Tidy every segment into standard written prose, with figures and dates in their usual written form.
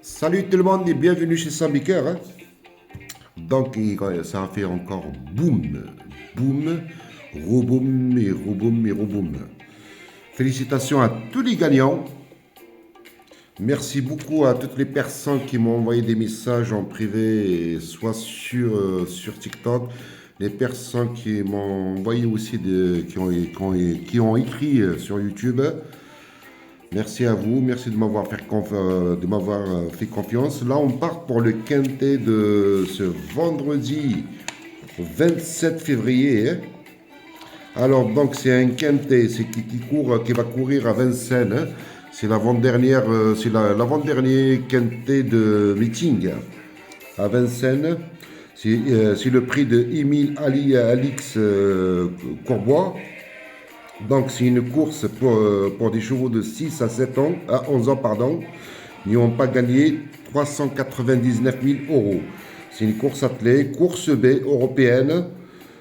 Salut tout le monde et bienvenue chez Sambiker. Donc, ça a fait encore boum, boum, roboum et roboum et roboum. Félicitations à tous les gagnants. Merci beaucoup à toutes les personnes qui m'ont envoyé des messages en privé, soit sur TikTok, les personnes qui m'ont envoyé aussi, qui ont écrit sur YouTube. Merci à vous, merci de m'avoir fait confiance. Là, on part pour le quintet de ce vendredi 27 février. Alors, donc, c'est un quintet qui va courir à Vincennes. C'est l'avant-dernière, c'est l'avant-dernier quintet de meeting à Vincennes. C'est le prix de Émile Ali Alix Courbois. Donc, c'est une course pour des chevaux de 6 à 11 ans, pardon. Ils n'ont pas gagné 399 000 euros. C'est une course attelée, course B européenne.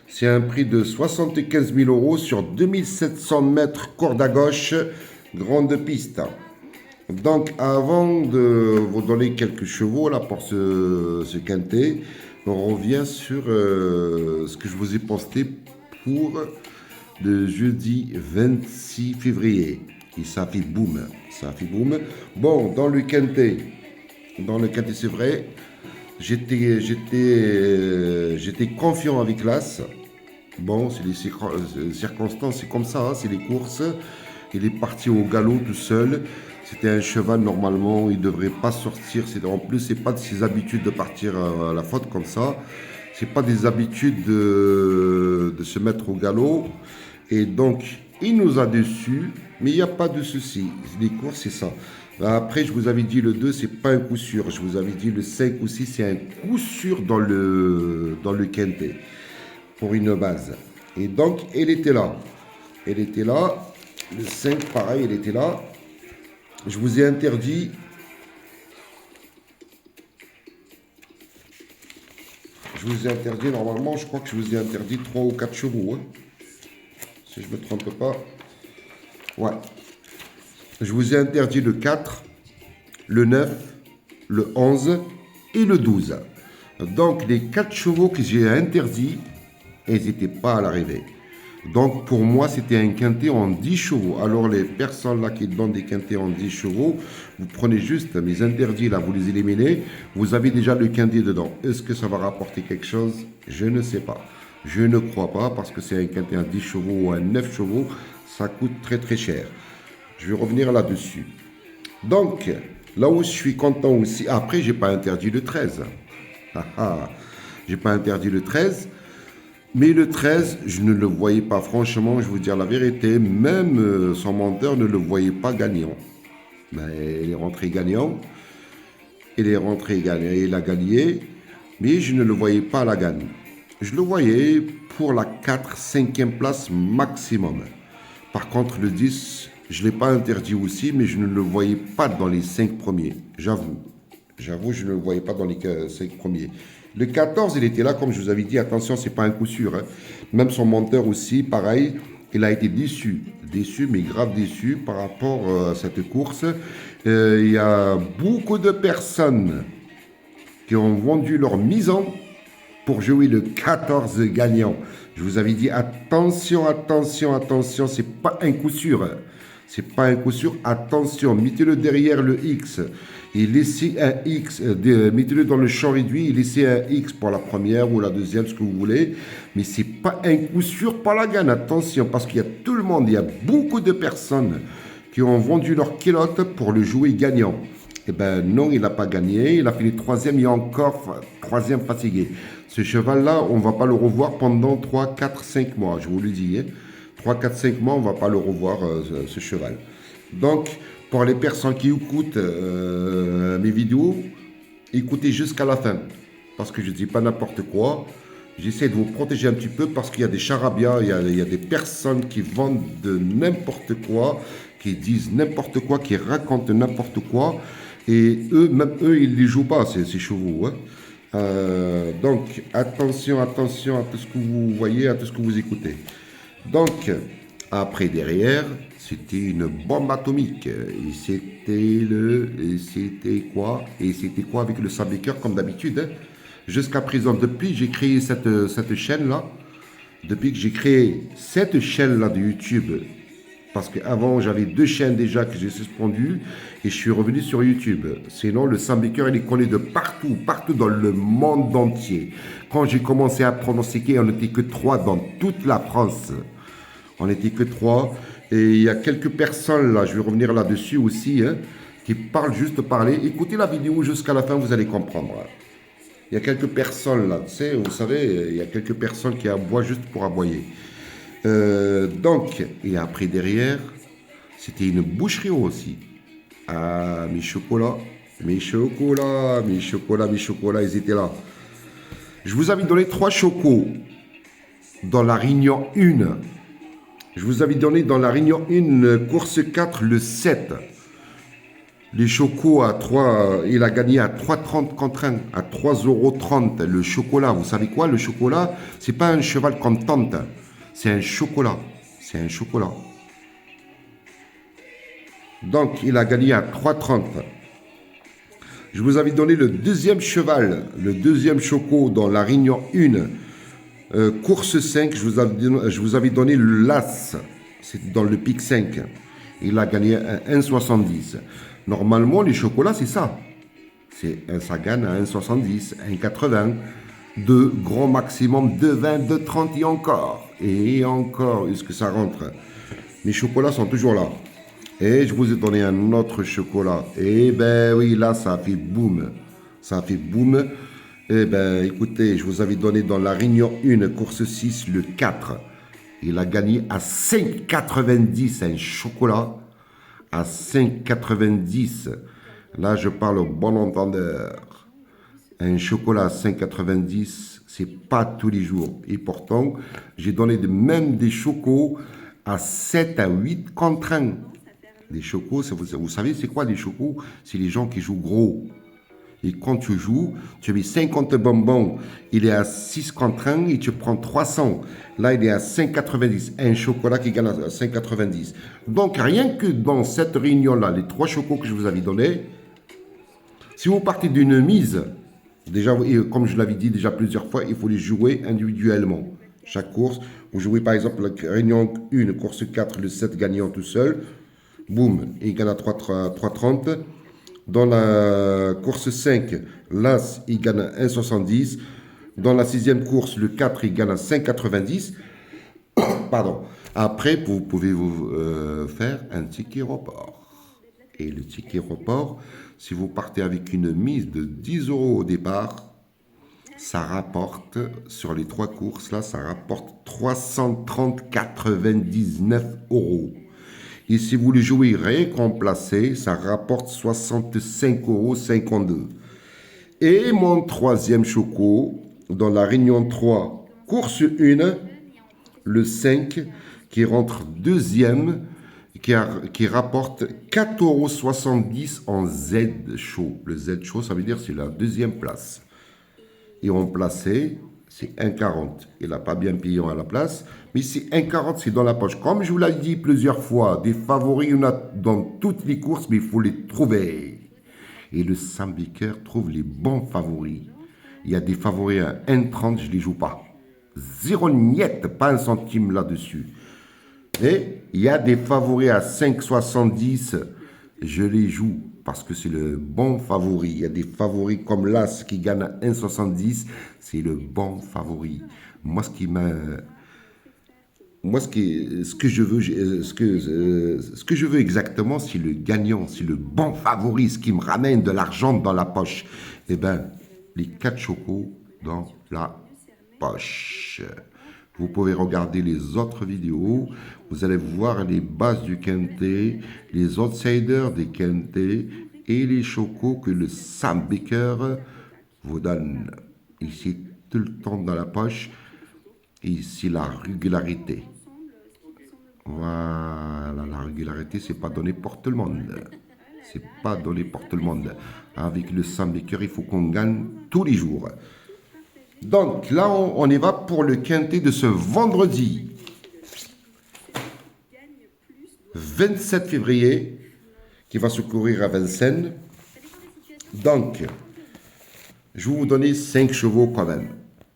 C'est un prix de 75 000 euros sur 2700 mètres, corde à gauche, grande piste. Donc, avant de vous donner quelques chevaux là, pour ce quintet, on revient sur ce que je vous ai posté pour le jeudi 26 février. Et ça fait boum. Ça fait boum. Bon, dans le quintet, c'est vrai, j'étais confiant avec l'As. Bon, c'est les circonstances, c'est comme ça, hein, c'est les courses. Il est parti au galop tout seul. C'était un cheval, normalement, il ne devrait pas sortir. En plus, c'est pas de ses habitudes de partir à la faute comme ça. C'est pas des habitudes de se mettre au galop. Et donc, il nous a déçus, mais il n'y a pas de souci. Les courses, c'est ça. Après, je vous avais dit le 2, c'est pas un coup sûr. Je vous avais dit le 5 aussi, c'est un coup sûr dans le quintet, pour une base. Et donc, elle était là. Elle était là. Le 5, pareil, elle était là. Je vous ai interdit. Normalement, je crois que je vous ai interdit 3 ou 4 chevaux. Hein. Si je ne me trompe pas. Ouais. Je vous ai interdit le 4, le 9, le 11 et le 12. Donc, les 4 chevaux que j'ai interdits, ils n'étaient pas à l'arrivée. Donc, pour moi, c'était un quintet en 10 chevaux. Alors, les personnes là qui donnent des quintets en 10 chevaux, vous prenez juste mes interdits là, vous les éliminez. Vous avez déjà le quintet dedans. Est-ce que ça va rapporter quelque chose? Je ne sais pas. Je ne crois pas parce que c'est un quintet en 10 chevaux ou un 9 chevaux. Ça coûte très très cher. Je vais revenir là-dessus. Donc, là où je suis content aussi. Après, j'ai pas interdit le 13. J'ai pas interdit le 13. Mais le 13, je ne le voyais pas. Franchement, je vous dire la vérité, même son menteur ne le voyait pas gagnant. Ben, il est rentré gagnant. Il a gagné. Mais je ne le voyais pas à la gagne. Je le voyais pour la 4, 5e place maximum. Par contre, le 10, je ne l'ai pas interdit aussi, mais je ne le voyais pas dans les 5 premiers. J'avoue, je ne le voyais pas dans les 5 premiers. Le 14, il était là, comme je vous avais dit, attention, c'est pas un coup sûr. Hein. Même son menteur aussi, pareil, il a été déçu. Déçu, mais grave déçu par rapport à cette course. Il y a beaucoup de personnes qui ont vendu leur maison pour jouer le 14 gagnant. Je vous avais dit, attention, attention, attention, c'est pas un coup sûr. C'est pas un coup sûr. Attention, mettez-le derrière le X et laissez un X, mettez-le dans le champ réduit et laissez un X pour la première ou la deuxième, ce que vous voulez. Mais c'est pas un coup sûr pour la gagne. Attention, parce qu'il y a tout le monde, il y a beaucoup de personnes qui ont vendu leur culotte pour le jouer gagnant. Eh bien non, il n'a pas gagné. Il a fini 3e, il est encore 3e fatigué. Ce cheval-là, on ne va pas le revoir pendant 3, 4, 5 mois, je vous le dis. Hein. 3, 4, 5 mois, on ne va pas le revoir, ce cheval. Donc, pour les personnes qui écoutent mes vidéos, écoutez jusqu'à la fin. Parce que je ne dis pas n'importe quoi. J'essaie de vous protéger un petit peu parce qu'il y a des charabia, il y a des personnes qui vendent de n'importe quoi, qui disent n'importe quoi, qui racontent n'importe quoi. Et même eux, ils ne les jouent pas, ces chevaux. Hein. Donc, attention, attention à tout ce que vous voyez, à tout ce que vous écoutez. Donc, Après, derrière, c'était une bombe atomique. Et c'était quoi? Et c'était quoi avec le Sambaker, comme d'habitude, hein. Jusqu'à présent, depuis que j'ai créé cette chaîne-là, depuis que j'ai créé cette chaîne-là de YouTube, parce qu'avant, j'avais 2 chaînes déjà que j'ai suspendues et je suis revenu sur YouTube. Sinon, le Sambaker, il est connu de partout, partout dans le monde entier. Quand j'ai commencé à pronostiquer, on n'était que 3 dans toute la France. On n'était que 3. Et il y a quelques personnes, là, je vais revenir là-dessus aussi, hein, qui parlent juste parler. Écoutez la vidéo jusqu'à la fin, vous allez comprendre. Il y a quelques personnes là, tu sais, vous savez, il y a quelques personnes qui aboient juste pour aboyer. Donc, et après derrière, c'était une boucherie aussi. Ah, mes chocolats, mes chocolats, mes chocolats, mes chocolats, ils étaient là. Je vous avais donné 3 chocos dans la Réunion 1. Je vous avais donné dans la Réunion 1, course 4, le 7. Les chocos à 3, il a gagné à 3,30 contre 1, à 3,30 €. Le chocolat, vous savez quoi? Le chocolat, c'est pas un cheval qu'on tente, c'est un chocolat. C'est un chocolat. Donc, il a gagné à 3,30. Je vous avais donné le deuxième cheval, le deuxième choco dans la Réunion 1, course 5. Je vous avais donné le Las, c'est dans le pic 5. Il a gagné à 1,70. Normalement, les chocolats, c'est ça. Ça gagne à 1,70, 1,80, 2 grand maximum, 2,20, 2,30 et encore. Et encore, est-ce que ça rentre? Mes chocolats sont toujours là. Et je vous ai donné un autre chocolat. Eh ben oui, là, ça a fait boum. Ça a fait boum. Eh ben, écoutez, je vous avais donné dans la Réunion 1, course 6, le 4. Il a gagné à 5,90 un chocolat. À 5,90. Là, je parle au bon entendeur. Un chocolat à 5,90, c'est pas tous les jours. Et pourtant, j'ai donné même des chocos à 7 à 8 contre 1. Les chocos, vous savez, c'est quoi les chocos? C'est les gens qui jouent gros. Et quand tu joues, tu mets 50 bonbons, il est à 6 contre 1 et tu prends 300. Là, il est à 5,90. Un chocolat qui gagne à 5,90. Donc, rien que dans cette réunion-là, les 3 chocos que je vous avais donnés, si vous partez d'une mise, déjà, comme je l'avais dit déjà plusieurs fois, il faut les jouer individuellement. Chaque course, vous jouez par exemple la réunion 1, course 4, le 7 gagnant tout seul. Boum, il gagne à 3,30. Dans la course 5, l'As, il gagne à 1,70. Dans la 6e course, le 4, il gagne à 5,90. Pardon. Après, vous pouvez vous faire un ticket report. Et le ticket report, si vous partez avec une mise de 10 € au départ, ça rapporte, sur les 3 courses, là, ça rapporte 330,99 €. Et si vous le jouez récomplacé, ça rapporte 65,52 €. Et mon 3e choco, dans la Réunion 3, course 1, le 5, qui rentre 2e, qui rapporte 4,70 € en Z chaud. Le Z chaud, ça veut dire c'est la 2e place. Et en placé, c'est 1,40. Il n'a pas bien payé à la place. Mais c'est 1,40, c'est dans la poche. Comme je vous l'ai dit plusieurs fois, des favoris, il y en a dans toutes les courses, mais il faut les trouver. Et le Sambaker trouve les bons favoris. Il y a des favoris à 1,30, je ne les joue pas. 0 niette, pas un centime là-dessus. Et il y a des favoris à 5,70, je les joue parce que c'est le bon favori. Il y a des favoris comme l'As qui gagne à 1,70, c'est le bon favori. Moi, ce que je veux exactement, c'est le gagnant, c'est le bon favori, ce qui me ramène de l'argent dans la poche. Eh bien, les 4 chocos dans la poche. Vous pouvez regarder les autres vidéos. Vous allez voir les bases du quintet, les outsiders des quintets et les chocos que le Sambaker vous donne. Ici, tout le temps dans la poche. Ici, la régularité. Voilà, la régularité, c'est pas donné pour tout le monde. C'est pas donné pour tout le monde. Avec le Sambaker, il faut qu'on gagne tous les jours. Donc là, on y va pour le quintet de ce vendredi. 27 février, qui va se courir à Vincennes. Donc, je vais vous donner 5 chevaux quand même.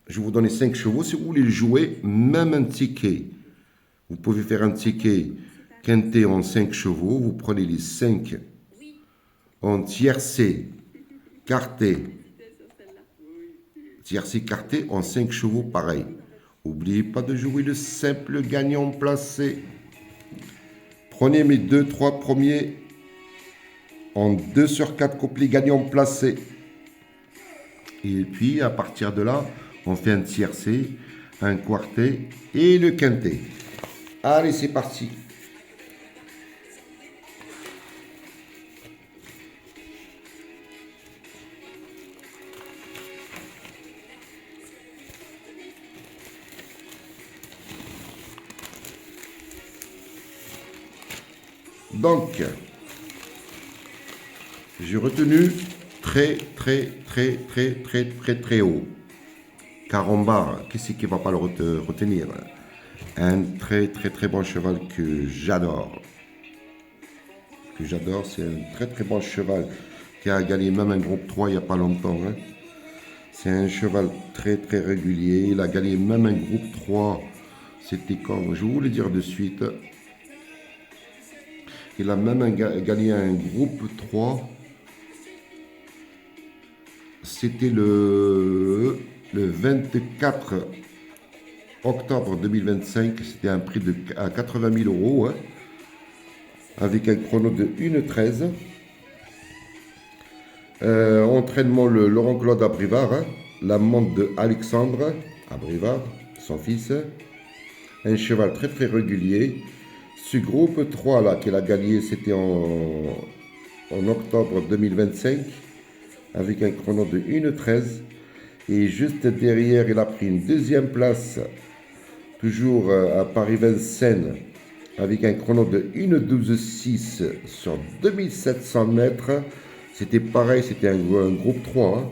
Je vais vous donner 5 chevaux. Si vous voulez le jouer, même un ticket, vous pouvez faire un ticket quinté en 5 chevaux. Vous prenez les 5 en tiercé, quarté. Tiercé, quarté en 5 chevaux, pareil. N'oubliez pas de jouer le simple gagnant placé. Prenez mes 2-3 premiers en 2 sur 4 couplets gagnants placés. Et puis, à partir de là, on fait un tiercé, un quarté et le quinté. Allez, c'est parti. Donc, j'ai retenu très haut. Car en bas, qu'est-ce qui ne va pas le retenir? Un très bon cheval que j'adore. C'est un très bon cheval qui a gagné même un groupe 3 il n'y a pas longtemps. Hein. C'est un cheval très régulier. Il a gagné même un groupe 3. C'était quand? Je vais vous le dire de suite. Il a même gagné un groupe 3. C'était le 24 octobre 2025. C'était un prix à 80 000 euros. Hein, avec un chrono de 1,13. Entraînement le Laurent-Claude Abrivard. Hein, la montre de Alexandre Abrivard, son fils. Un cheval très régulier. Ce groupe 3 là qu'il a gagné, c'était en octobre 2025 avec un chrono de 1,13 et juste derrière il a pris une deuxième place toujours à Paris-Vincennes avec un chrono de 1,12,6 sur 2700 mètres. C'était pareil, c'était un groupe 3. Hein.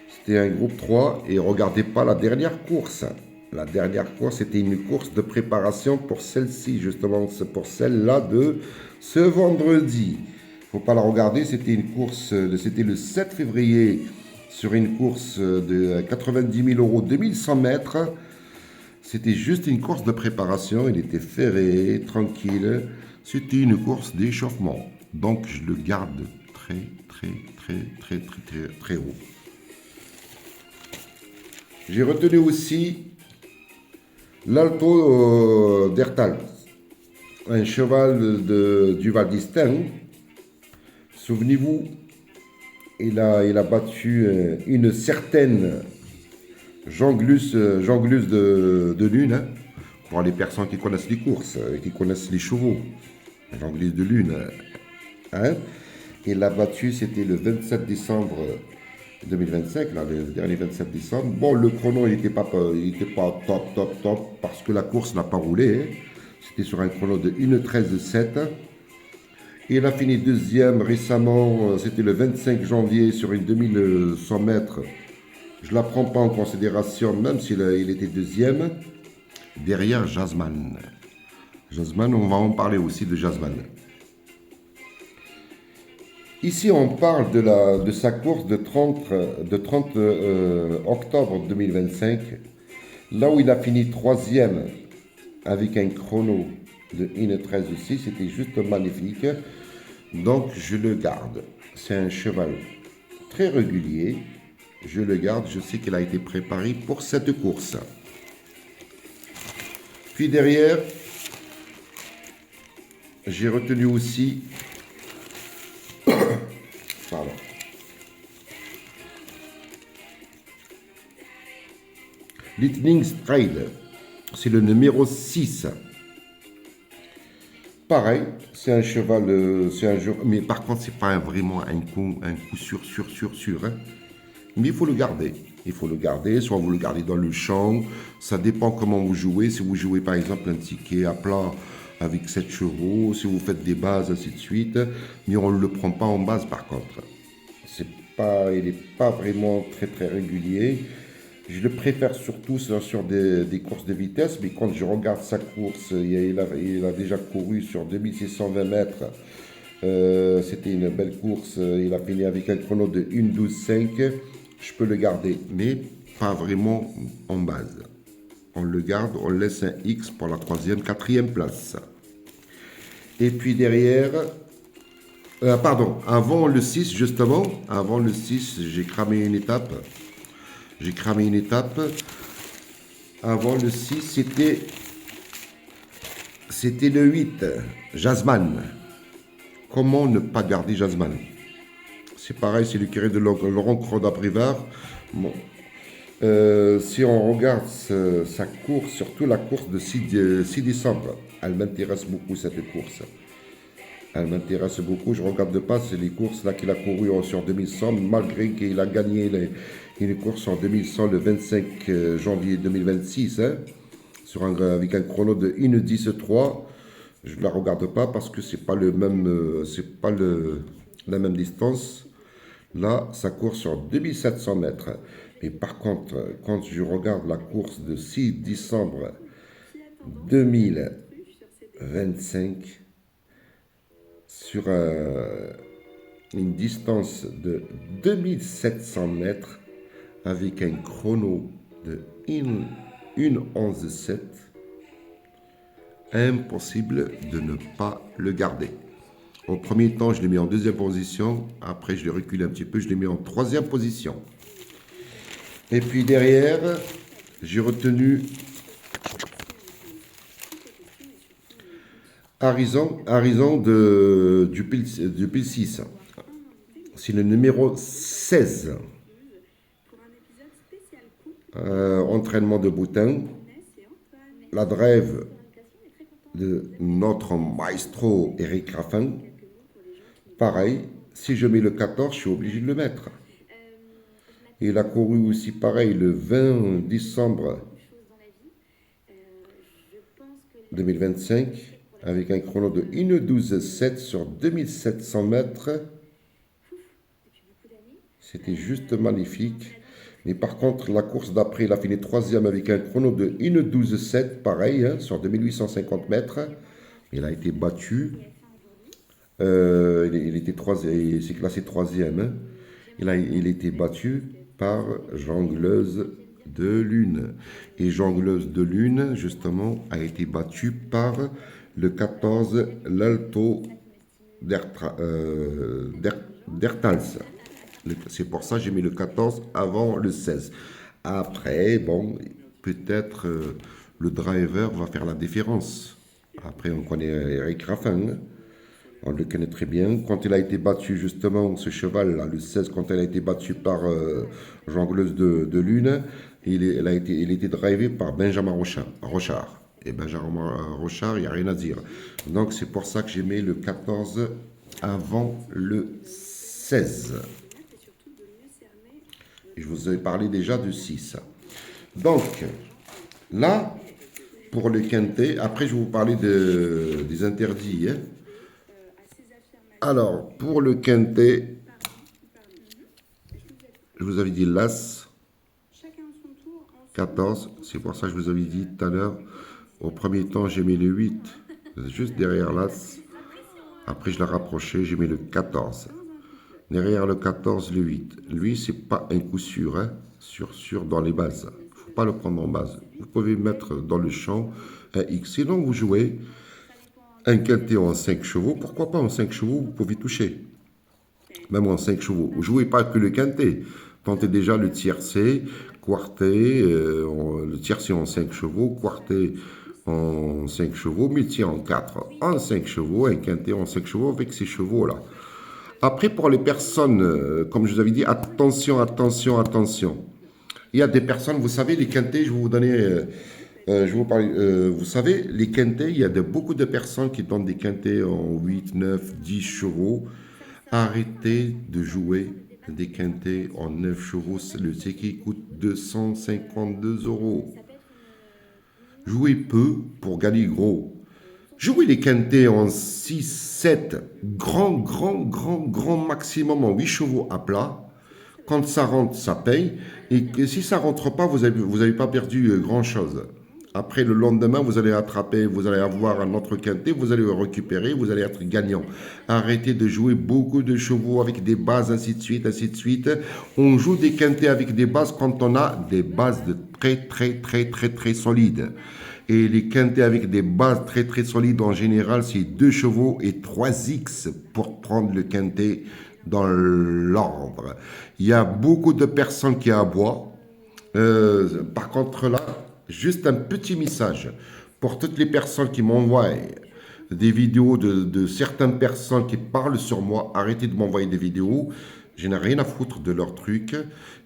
C'était un groupe 3 et regardez pas la dernière course. La dernière course, c'était une course de préparation pour celle-ci, justement, pour celle-là de ce vendredi. Il ne faut pas la regarder, c'était une course, c'était le 7 février sur une course de 90 000 euros, 2100 mètres. C'était juste une course de préparation, il était ferré, tranquille. C'était une course d'échauffement. Donc, je le garde très haut. J'ai retenu aussi l'Alto d'Ertal, un cheval du Val d'Istin. Souvenez-vous, il a battu une certaine jongleuse de lune, hein, pour les personnes qui connaissent les courses, qui connaissent les chevaux. Jongleuse de lune. Hein. Il l'a battu, c'était le 27 décembre 2025, là, le dernier 27 décembre. Bon, le chrono, il n'était pas top, parce que la course n'a pas roulé. Hein. C'était sur un chrono de 1,13,7. Il a fini deuxième récemment, c'était le 25 janvier sur une 2100 mètres. Je ne la prends pas en considération, même s'il était deuxième. Derrière Jasmine. Jasmine, on va en parler aussi de Jasmine. Ici, on parle de sa course de 30 octobre 2025, là où il a fini troisième avec un chrono de 1,13 aussi. C'était juste magnifique. Donc, je le garde. C'est un cheval très régulier. Je le garde. Je sais qu'il a été préparé pour cette course. Puis derrière, j'ai retenu aussi... Pardon. Lightning Stride, c'est le numéro 6. Pareil, c'est un cheval, mais par contre, c'est pas vraiment un coup sûr. Hein. Mais il faut le garder. Il faut le garder, soit vous le gardez dans le champ, ça dépend comment vous jouez. Si vous jouez par exemple un ticket à plat avec 7 chevaux, si vous faites des bases, ainsi de suite, mais on ne le prend pas en base par contre. Il n'est pas vraiment très régulier. Je le préfère surtout sur des courses de vitesse, mais quand je regarde sa course, il a déjà couru sur 2620 mètres. C'était une belle course. Il a fini avec un chrono de 1:12,5. Je peux le garder, mais pas vraiment en base. On le garde, on laisse un X pour la troisième, quatrième place. Et puis derrière, pardon, avant le 6 justement, avant le 6, j'ai cramé une étape. J'ai cramé une étape. Avant le 6, c'était le 8, Jasmine. Comment ne pas garder Jasmine? C'est pareil, c'est le curé de Laurent Croda-Privard. Bon. Si on regarde sa course, surtout la course de 6 décembre, elle m'intéresse beaucoup cette course. Elle m'intéresse beaucoup. Je regarde de pas, c'est les courses là qu'il a couru sur 2100, malgré qu'il a gagné une course en 2100 le 25 janvier 2026, hein, avec un chrono de 1:10,3. Je ne la regarde pas parce que c'est pas le même, c'est pas la même distance. Là, ça court sur 2700 mètres. Mais par contre, quand je regarde la course de 6 décembre 2025, sur une distance de 2700 mètres, avec un chrono de 1:11,7, impossible de ne pas le garder. Au premier temps, je l'ai mis en deuxième position. Après, je l'ai reculé un petit peu. Je l'ai mis en troisième position. Et puis derrière, j'ai retenu Harrison du PIL 6. C'est le numéro 16. Entraînement de Boutin. La drive de notre maestro Eric Raffin. Pareil, si je mets le 14, je suis obligé de le mettre. Il a couru aussi pareil le 20 décembre 2025 avec un chrono de 1:12,7 sur 2700 mètres. C'était juste magnifique. Mais par contre, la course d'après, il a fini troisième avec un chrono de 1:12,7, pareil, hein, sur 2850 mètres. Il a été battu. Il était troisième, il s'est classé troisième. Hein. Il a été battu par Jongleuse de Lune. Et Jongleuse de Lune, justement, a été battue par le 14, l'Alto d'Ertals. C'est pour ça que j'ai mis le 14 avant le 16. Après, bon, peut-être le driver va faire la différence. Après, on connaît Eric Raffin. Hein. On le connaît très bien. Quand il a été battu, justement, ce cheval-là, le 16, quand il a été battu par Jongleuse de Lune, il était drivé par Benjamin Rochard. Et Benjamin Rochard, il n'y a rien à dire. Donc, c'est pour ça que j'ai mis le 14 avant le 16. Et je vous ai parlé déjà du 6. Donc, là, pour le quintet, après, je vais vous parler des interdits. Hein. Alors, pour le quintet, je vous avais dit l'As, 14, c'est pour ça que je vous avais dit tout à l'heure, au premier temps, j'ai mis le 8, juste derrière l'As. Après, je l'ai rapproché, j'ai mis le 14. Derrière le 14, le 8. Lui, c'est pas un coup sûr, hein, sûr dans les bases. Il ne faut pas le prendre en base. Vous pouvez mettre dans le champ un X. Sinon, vous jouez un quintet en 5 chevaux. Pourquoi pas en 5 chevaux, vous pouvez toucher. Même en 5 chevaux. Vous ne jouez pas que le quintet. Tentez déjà le tiercé, quartet, le tiercé en 5 chevaux, quartet en 5 chevaux, multi en 4 en 5 chevaux, un quintet en 5 chevaux avec ces chevaux-là. Après, pour les personnes, comme je vous avais dit, attention, attention, attention. Il y a des personnes, vous savez, les quintets, je vais vous donner, je vais vous parler, vous savez, les quintets, il y a beaucoup de personnes qui donnent des quintets en 8, 9, 10 chevaux. Arrêtez de jouer des quintets en 9 chevaux, le ticket coûte 252 €. Jouez peu pour gagner gros. Jouez les quintets en 6, 7, grand maximum en 8 chevaux à plat. Quand ça rentre, ça paye. Et que si ça rentre pas, vous avez pas perdu grand-chose. Après, le lendemain, vous allez attraper, vous allez avoir un autre quintet, vous allez le récupérer, vous allez être gagnant. Arrêtez de jouer beaucoup de chevaux avec des bases, ainsi de suite, ainsi de suite. On joue des quintets avec des bases quand on a des bases de très solides. Et les quintets avec des bases très solides, en général, c'est 2 chevaux et 3X pour prendre le quintet dans l'ordre. Il y a beaucoup de personnes qui aboient. Par contre, là, juste un petit message pour toutes les personnes qui m'envoient des vidéos de certaines personnes qui parlent sur moi. Arrêtez de m'envoyer des vidéos. Je n'ai rien à foutre de leurs trucs.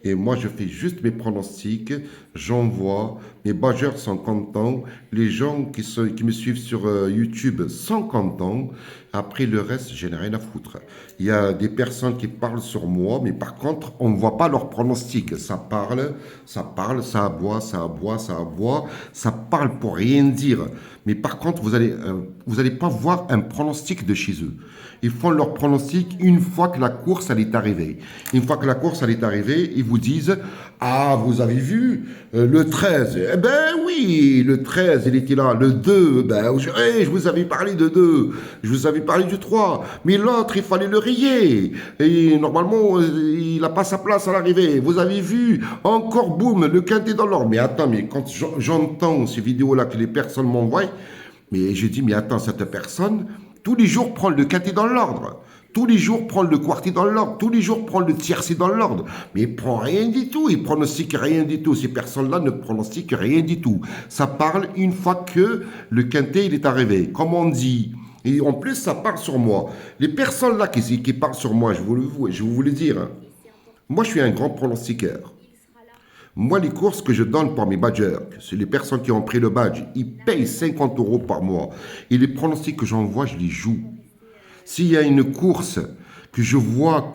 Et moi, je fais juste mes pronostics. J'envoie. Mes badgers sont contents. Les gens qui me suivent sur YouTube sont contents. Après, le reste, je n'ai rien à foutre. Il y a des personnes qui parlent sur moi, mais par contre, on ne voit pas leurs pronostics. Ça parle, ça aboie, ça aboie, ça aboie. Ça parle pour rien dire. Mais par contre, vous allez pas voir un pronostic de chez eux. Ils font leur pronostic une fois que la course elle est arrivée. Une fois que la course elle est arrivée, ils vous disent « Ah, vous avez vu le 13 ?» Eh ben oui, le 13, il était là. Le 2, ben, je vous avais parlé de 2. Je vous avais parlé du 3. Mais l'autre, il fallait le rayer. Et normalement, il n'a pas sa place à l'arrivée. Vous avez vu, encore boum, le quintet dans l'ordre. Mais attends, mais quand j'entends ces vidéos-là que les personnes m'envoient, mais je dis, mais attends, cette personne, tous les jours, prend le quintet dans l'ordre. Tous les jours, prend le quartier dans l'ordre. Tous les jours, prend le tiercé dans l'ordre. Mais il prend rien du tout. Il pronostique rien du tout. Ces personnes-là ne pronostiquent rien du tout. Ça parle une fois que le quintet il est arrivé. Comme on dit. Et en plus, ça parle sur moi. Les personnes-là qui parlent sur moi, je vous le dire. Moi, je suis un grand pronostiqueur. Moi, les courses que je donne pour mes badgers, c'est les personnes qui ont pris le badge, ils payent 50 € par mois. Et les pronostics que j'envoie, je les joue. S'il y a une course que je vois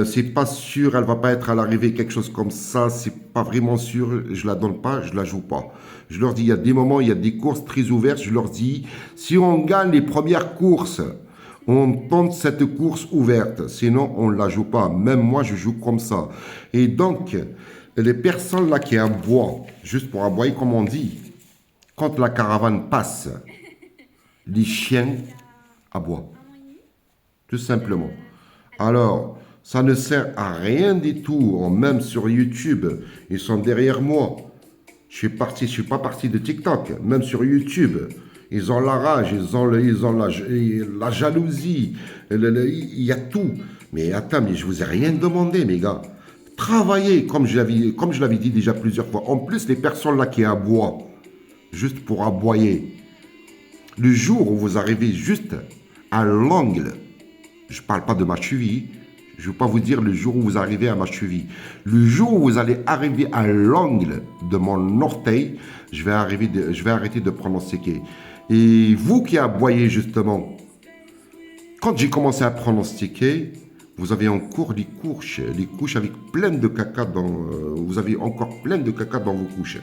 c'est pas sûr, elle va pas être à l'arrivée, quelque chose comme ça, c'est pas vraiment sûr, je la donne pas, je la joue pas. Je leur dis, il y a des moments, il y a des courses très ouvertes, je leur dis, si on gagne les premières courses, on tente cette course ouverte, sinon on ne la joue pas. Même moi, je joue comme ça. Et donc, les personnes là qui aboient, juste pour aboyer comme on dit, quand la caravane passe, les chiens aboient. Tout simplement. Alors, ça ne sert à rien du tout, même sur YouTube, ils sont derrière moi. Je suis pas parti de TikTok, même sur YouTube. Ils ont la rage, ils ont la jalousie, il y a tout. Mais attends, mais je vous ai rien demandé, mes gars. Travaillez, comme je l'avais dit déjà plusieurs fois. En plus, les personnes là qui aboient, juste pour aboyer, le jour où vous arrivez juste à l'angle, je ne parle pas de ma cheville, je ne vais pas vous dire le jour où vous arrivez à ma cheville. Le jour où vous allez arriver à l'angle de mon orteil, je vais arrêter de pronostiquer. Et vous qui aboyez justement, quand j'ai commencé à pronostiquer, vous avez encore les couches avec plein de caca vous avez encore plein de caca dans vos couches.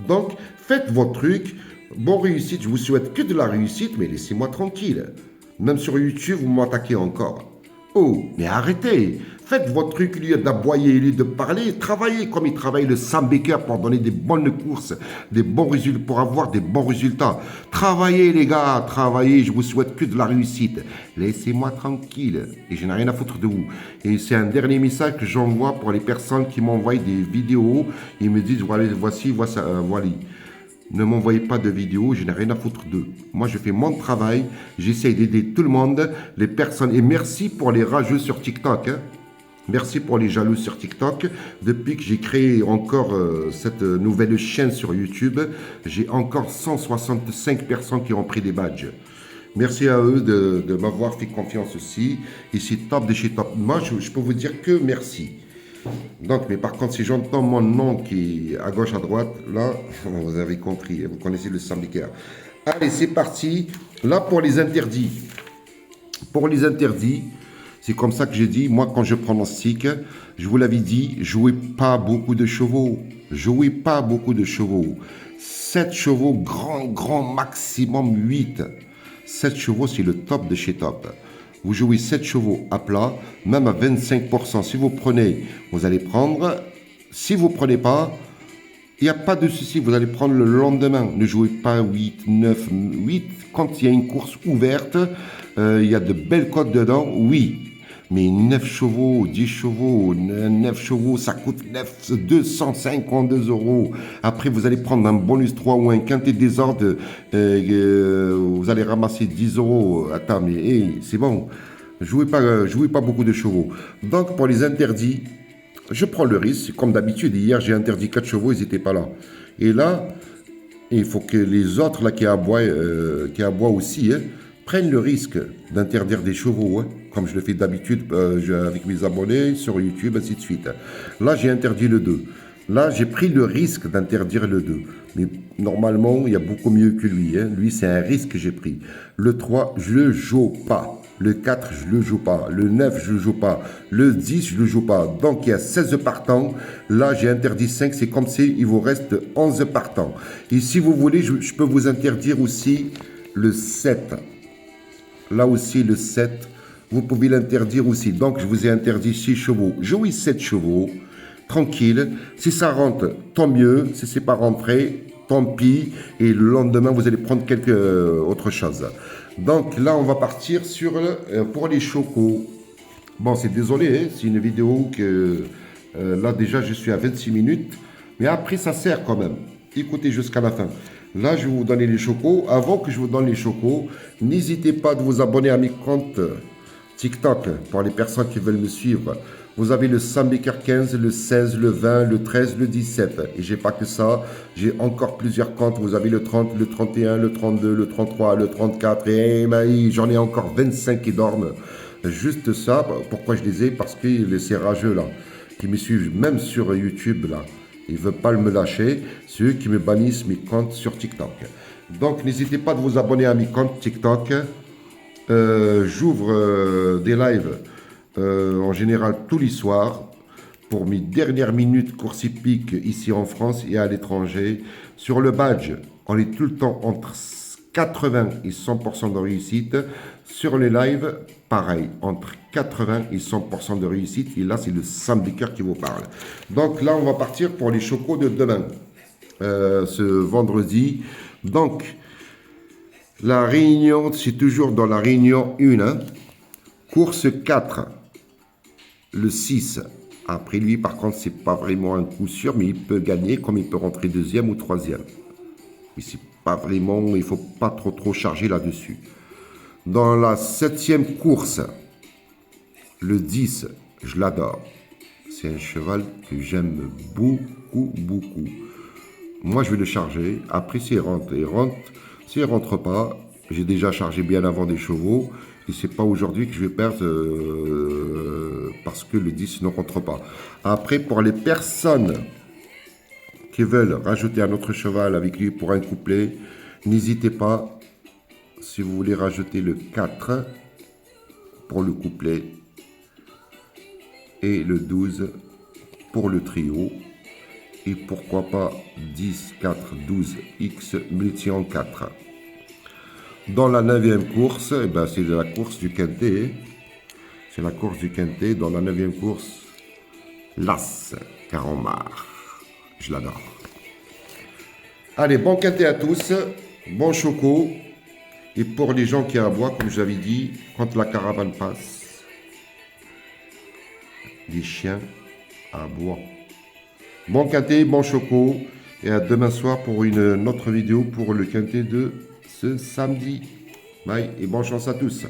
Donc, faites votre truc. Bon réussite, je vous souhaite que de la réussite, mais laissez-moi tranquille. Même sur YouTube, vous m'attaquez encore. Oh, mais arrêtez. Faites votre truc, au lieu d'aboyer, au lieu de parler. Travaillez comme il travaille le Sam Baker pour donner des bonnes courses, des bons résultats, pour avoir des bons résultats. Travaillez, les gars, travaillez. Je vous souhaite que de la réussite. Laissez-moi tranquille. Et je n'ai rien à foutre de vous. Et c'est un dernier message que j'envoie pour les personnes qui m'envoient des vidéos. Ils me disent, voilà. Ne m'envoyez pas de vidéos, je n'ai rien à foutre d'eux. Moi, je fais mon travail, j'essaie d'aider tout le monde, les personnes. Et merci pour les rageux sur TikTok. Hein. Merci pour les jaloux sur TikTok. Depuis que j'ai créé encore cette nouvelle chaîne sur YouTube, j'ai encore 165 personnes qui ont pris des badges. Merci à eux de m'avoir fait confiance aussi. Et c'est top de chez top. Moi, je peux vous dire que merci. Donc, mais par contre, si j'entends mon nom qui est à gauche, à droite, là, vous avez compris, vous connaissez le Sam Baker. Allez, c'est parti. Là, pour les interdits. Pour les interdits, c'est comme ça que j'ai dit, moi, quand je pronostique, je vous l'avais dit, jouez pas beaucoup de chevaux. Jouez pas beaucoup de chevaux. 7 chevaux, grand maximum 8. 7 chevaux, c'est le top de chez top. vous jouez 7 chevaux à plat, même à 25%. Si vous prenez, vous allez prendre. Si vous ne prenez pas, il n'y a pas de souci, vous allez prendre le lendemain. Ne jouez pas 8, 9, 8. Quand il y a une course ouverte, il y a de belles cotes dedans, oui. Mais 9 chevaux, 10 chevaux, 9 chevaux, ça coûte 252 euros. Après, vous allez prendre un bonus 3 ou un quintet désordre, vous allez ramasser 10 euros. Attends, mais hey, c'est bon. Jouez pas beaucoup de chevaux. Donc, pour les interdits, je prends le risque. Comme d'habitude, hier, j'ai interdit 4 chevaux, ils n'étaient pas là. Et là, il faut que les autres là, qui aboient aussi, hein, prennent le risque d'interdire des chevaux, hein, comme je le fais d'habitude avec mes abonnés sur YouTube, ainsi de suite. Là, j'ai interdit le 2. Là, j'ai pris le risque d'interdire le 2. Mais normalement, il y a beaucoup mieux que lui. Hein. Lui, c'est un risque que j'ai pris. Le 3, je ne le joue pas. Le 4, je ne le joue pas. Le 9, je ne le joue pas. Le 10, je ne le joue pas. Donc, il y a 16 partants. Là, j'ai interdit 5. C'est comme si il vous reste 11 partants. Et si vous voulez, je peux vous interdire aussi le 7. Là aussi, le 7, vous pouvez l'interdire aussi. Donc, je vous ai interdit 6 chevaux. Jouez 7 chevaux, tranquille. Si ça rentre, tant mieux. Si ce n'est pas rentré, tant pis. Et le lendemain, vous allez prendre autre chose. Donc, là, on va partir pour les chocos. Bon, c'est désolé, hein, c'est une vidéo que... là, déjà, je suis à 26 minutes. Mais après, ça sert quand même. Écoutez jusqu'à la fin. Là, je vais vous donner les chocos. Avant que je vous donne les chocos, n'hésitez pas de vous abonner à mes comptes TikTok pour les personnes qui veulent me suivre. Vous avez le Sambaker 15, le 16, le 20, le 13, le 17. Et j'ai pas que ça. J'ai encore plusieurs comptes. Vous avez le 30, le 31, le 32, le 33, le 34. Et j'en ai encore 25 qui dorment. Juste ça. Pourquoi je les ai? Parce que ces rageux là, qui me suivent même sur YouTube là, ils ne veulent pas me lâcher. C'est eux qui me bannissent mes comptes sur TikTok. Donc, n'hésitez pas de vous abonner à mes comptes TikTok. J'ouvre des lives en général tous les soirs pour mes dernières minutes course hippique ici en France et à l'étranger. Sur le badge, on est tout le temps entre 80 et 100% de réussite. Sur les lives, pareil, entre 80 et 100% de réussite. Et là, c'est le Sambaker qui vous parle. Donc là, on va partir pour les chocos de demain, ce vendredi. Donc, la réunion, c'est toujours dans la réunion 1. Hein. Course 4, le 6. Après lui, par contre, c'est pas vraiment un coup sûr, mais il peut gagner, comme il peut rentrer deuxième ou troisième. Mais c'est pas vraiment, il faut pas trop charger là-dessus. Dans la 7e course, le 10, je l'adore. C'est un cheval que j'aime beaucoup. Moi, je vais le charger. Après, s'il rentre, il rentre. S'il ne rentre pas, j'ai déjà chargé bien avant des chevaux. Et ce n'est pas aujourd'hui que je vais perdre parce que le 10 ne rentre pas. Après, pour les personnes qui veulent rajouter un autre cheval avec lui pour un couplet, n'hésitez pas. Si vous voulez rajouter le 4 pour le couplet et le 12 pour le trio. Et pourquoi pas 10, 4, 12, X multi en 4. Dans la 9e course, eh ben c'est la course du quintet. C'est la course du quintet. Dans la 9e course, l'As, Caron-Marc. Je l'adore. Allez, bon quintet à tous. Bon choco. Et pour les gens qui aboient, comme j'avais dit, quand la caravane passe, les chiens aboient. Bon quintet, bon choco. Et à demain soir pour une autre vidéo pour le quintet de ce samedi. Bye et bonne chance à tous.